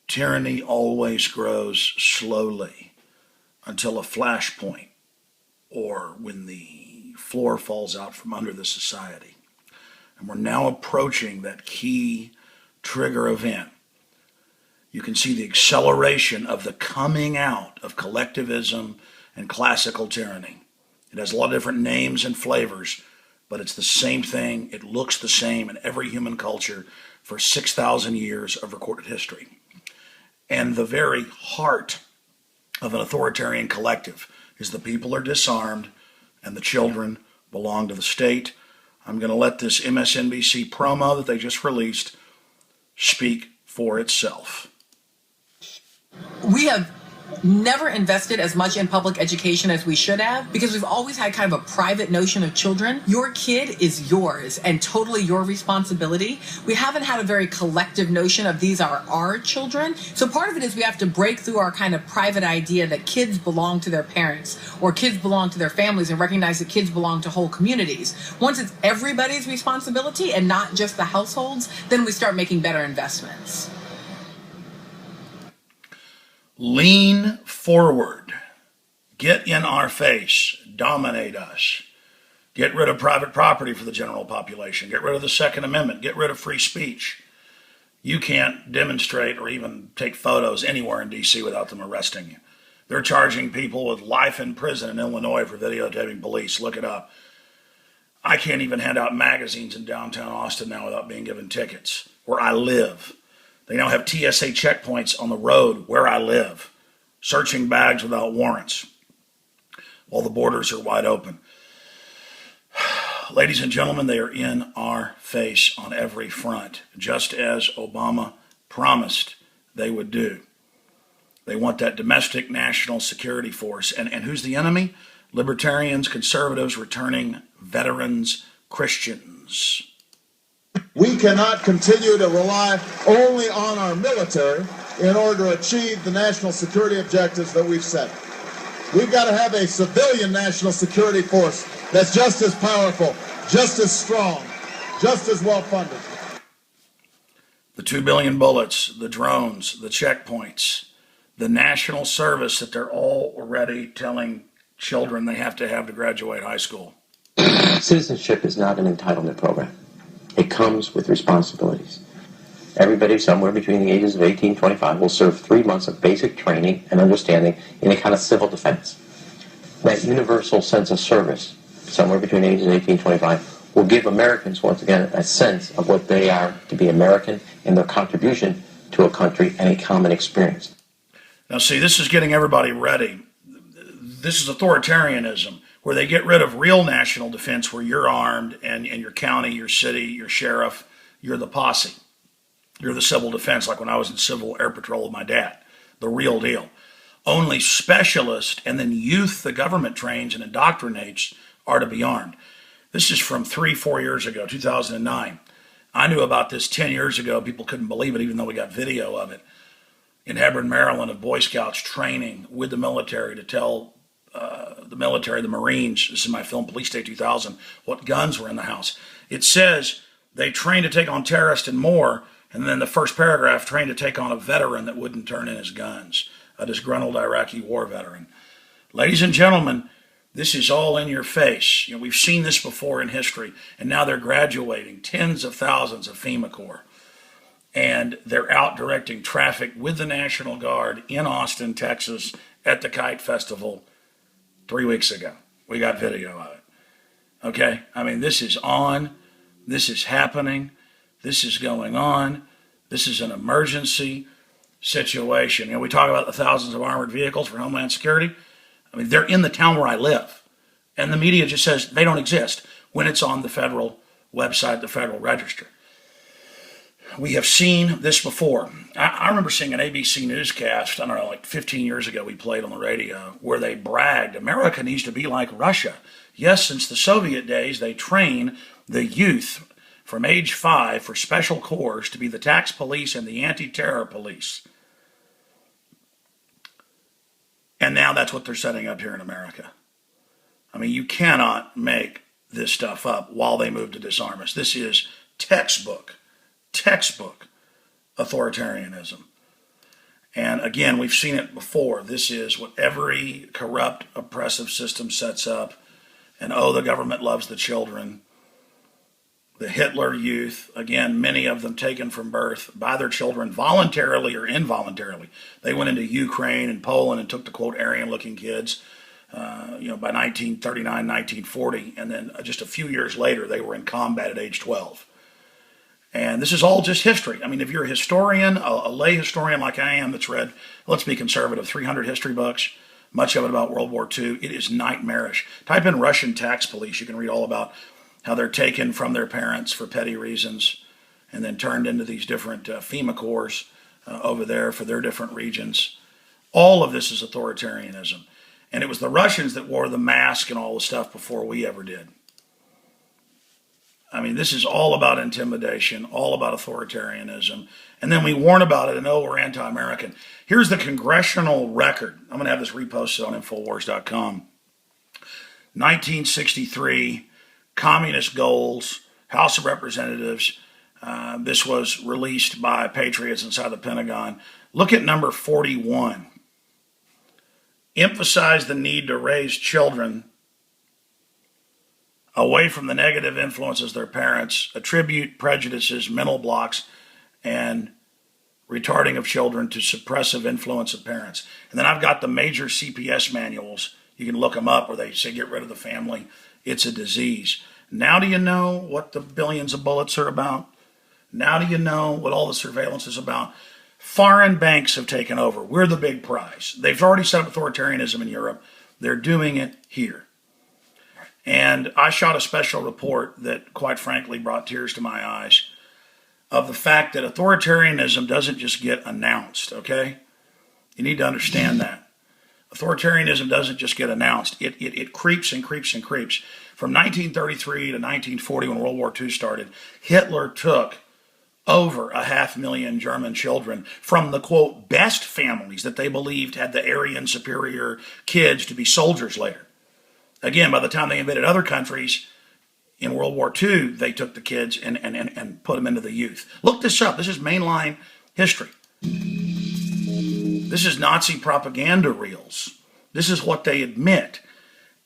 Tyranny always grows slowly until a flashpoint or when the floor falls out from under the society. And we're now approaching that key trigger event. You can see the acceleration of the coming out of collectivism and classical tyranny. It has a lot of different names and flavors, but it's the same thing. It looks the same in every human culture for 6,000 years of recorded history. And the very heart of an authoritarian collective is the people are disarmed and the children belong to the state. I'm going to let this MSNBC promo that they just released speak for itself. We have never invested as much in public education as we should have because we've always had kind of a private notion of children. Your kid is yours and totally your responsibility. We haven't had a very collective notion of these are our children. So part of it is we have to break through our kind of private idea that kids belong to their parents or kids belong to their families and recognize that kids belong to whole communities. Once it's everybody's responsibility and not just the households, then we start making better investments. Lean forward, get in our face, dominate us, get rid of private property for the general population, get rid of the Second Amendment, get rid of free speech. You can't demonstrate or even take photos anywhere in D.C. without them arresting you. They're charging people with life in prison in Illinois for videotaping police. Look it up. I can't even hand out magazines in downtown Austin now without being given tickets where I live. They now have TSA checkpoints on the road where I live, searching bags without warrants while the borders are wide open. Ladies and gentlemen, they are in our face on every front, just as Obama promised they would do. They want that domestic national security force. And who's the enemy? Libertarians, conservatives, returning veterans, Christians. We cannot continue to rely only on our military in order to achieve the national security objectives that we've set. We've got to have a civilian national security force that's just as powerful, just as strong, just as well funded. The 2 billion bullets, the drones, the checkpoints, the national service that they're already telling children they have to graduate high school. Citizenship is not an entitlement program. It comes with responsibilities. Everybody somewhere between the ages of 18 and 25 will serve 3 months of basic training and understanding in a kind of civil defense. That universal sense of service, somewhere between the ages of 18 and 25, will give Americans, once again, a sense of what they are to be American and their contribution to a country and a common experience. Now see, this is getting everybody ready. This is authoritarianism, where they get rid of real national defense, where you're armed and your county, your city, your sheriff, you're the posse. You're the civil defense, like when I was in Civil Air Patrol with my dad. The real deal. Only specialists and then youth the government trains and indoctrinates are to be armed. This is from 3-4 years ago, 2009. I knew about this 10 years ago. People couldn't believe it, even though we got video of it. In Hebron, Maryland, of Boy Scouts training with the military to tell the military, the Marines, this is my film Police Day 2000, what guns were in the house. It says they trained to take on terrorists and more, and then the first paragraph, trained to take on a veteran that wouldn't turn in his guns, a disgruntled Iraqi war veteran. Ladies and gentlemen, this is all in your face. You know, we've seen this before in history, and now they're graduating tens of thousands of FEMA Corps, and they're out directing traffic with the National Guard in Austin, Texas, at the Kite Festival 3 weeks ago. We got video of it. Okay? I mean, this is on. This is happening. This is going on. This is an emergency situation. You know, we talk about the thousands of armored vehicles for Homeland Security. I mean, they're in the town where I live. And the media just says they don't exist when it's on the federal website, the Federal Register. We have seen this before. I remember seeing an ABC newscast, I don't know, like 15 years ago we played on the radio, where they bragged, America needs to be like Russia. Yes, since the Soviet days, they train the youth from age 5 for special corps to be the tax police and the anti-terror police. And now that's what they're setting up here in America. I mean, you cannot make this stuff up while they move to disarm us. This is textbook authoritarianism. And again, we've seen it before. This is what every corrupt, oppressive system sets up. And oh, the government loves the children. The Hitler Youth, again, many of them taken from birth by their children voluntarily or involuntarily. They went into Ukraine and Poland and took the, quote, Aryan-looking kids, by 1939, 1940. And then just a few years later, they were in combat at age 12. And this is all just history. I mean, if you're a historian, a lay historian like I am that's read, let's be conservative, 300 history books, much of it about World War II, it is nightmarish. Type in Russian tax police. You can read all about how they're taken from their parents for petty reasons and then turned into these different FEMA corps over there for their different regions. All of this is authoritarianism. And it was the Russians that wore the mask and all the stuff before we ever did. I mean, this is all about intimidation, all about authoritarianism. And then we warn about it and, oh, we're anti-American. Here's the congressional record. I'm going to have this reposted on Infowars.com. 1963, Communist Goals, House of Representatives. This was released by patriots inside the Pentagon. Look at number 41. Emphasize the need to raise children away from the negative influences of their parents, attribute prejudices, mental blocks, and retarding of children to suppressive influence of parents. And then I've got the major CPS manuals. You can look them up where they say get rid of the family. It's a disease. Now do you know what the billions of bullets are about? Now do you know what all the surveillance is about? Foreign banks have taken over. We're the big prize. They've already set up authoritarianism in Europe. They're doing it here. And I shot a special report that, quite frankly, brought tears to my eyes of the fact that authoritarianism doesn't just get announced, okay? You need to understand that. Authoritarianism doesn't just get announced. It creeps and creeps and creeps. From 1933 to 1940, when World War II started, Hitler took over 500,000 German children from the, quote, best families that they believed had the Aryan superior kids to be soldiers later. Again, by the time they invaded other countries in World War II, they took the kids and put them into the youth. Look this up. This is mainline history. This is Nazi propaganda reels. This is what they admit.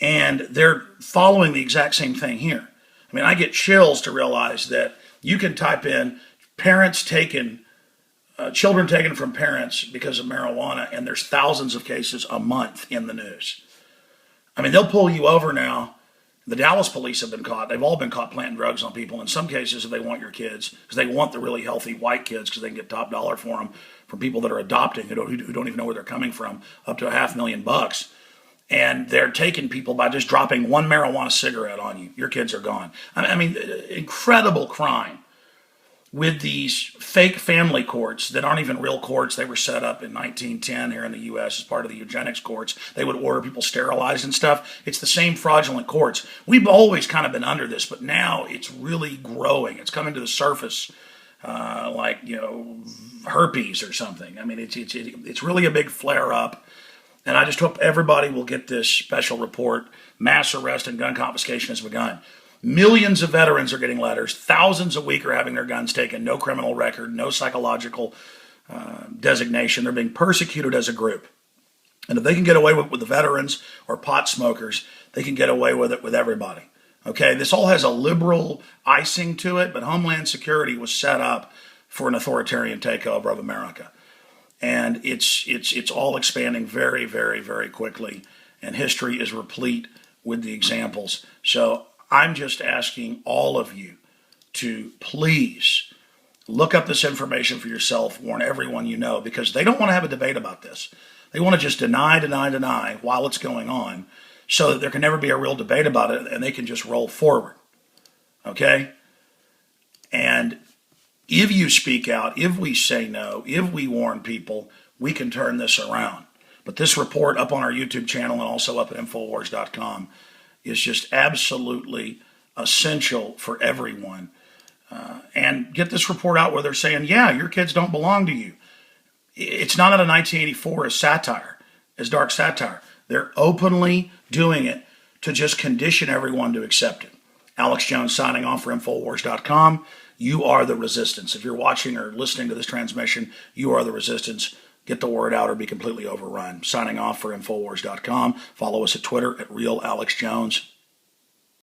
And they're following the exact same thing here. I mean, I get chills to realize that you can type in children taken from parents because of marijuana, and there's thousands of cases a month in the news. I mean, they'll pull you over now. The Dallas police have been caught. They've all been caught planting drugs on people. In some cases, if they want your kids, because they want the really healthy white kids, because they can get top dollar for them from people that are adopting who don't even know where they're coming from, up to $500,000. And they're taking people by just dropping one marijuana cigarette on you. Your kids are gone. I mean, incredible crime with these fake family courts that aren't even real courts. They were set up in 1910 here in the U.S. as part of the eugenics courts. They would order people sterilized and stuff. It's the same fraudulent courts. We've always kind of been under this, but now it's really growing. It's coming to the surface like, herpes or something. I mean, it's really a big flare up. And I just hope everybody will get this special report. Mass arrest and gun confiscation has begun. Millions of veterans are getting letters. Thousands a week are having their guns taken. No criminal record, no psychological designation. They're being persecuted as a group. And if they can get away with the veterans or pot smokers, they can get away with it with everybody. Okay, this all has a liberal icing to it, but Homeland Security was set up for an authoritarian takeover of America. And it's all expanding very, very, very quickly. And history is replete with the examples. So I'm just asking all of you to please look up this information for yourself, warn everyone you know, because they don't want to have a debate about this. They want to just deny while it's going on so that there can never be a real debate about it and they can just roll forward. Okay? And if you speak out, if we say no, if we warn people, we can turn this around. But this report up on our YouTube channel and also up at Infowars.com is just absolutely essential for everyone. And get this report out where they're saying, yeah, your kids don't belong to you. It's not out of 1984 as satire, as dark satire. They're openly doing it to just condition everyone to accept it. Alex Jones signing off for Infowars.com. You are the resistance. If you're watching or listening to this transmission, you are the resistance. get the word out or be completely overrun. Signing off for Infowars.com. Follow us at Twitter at RealAlexJones.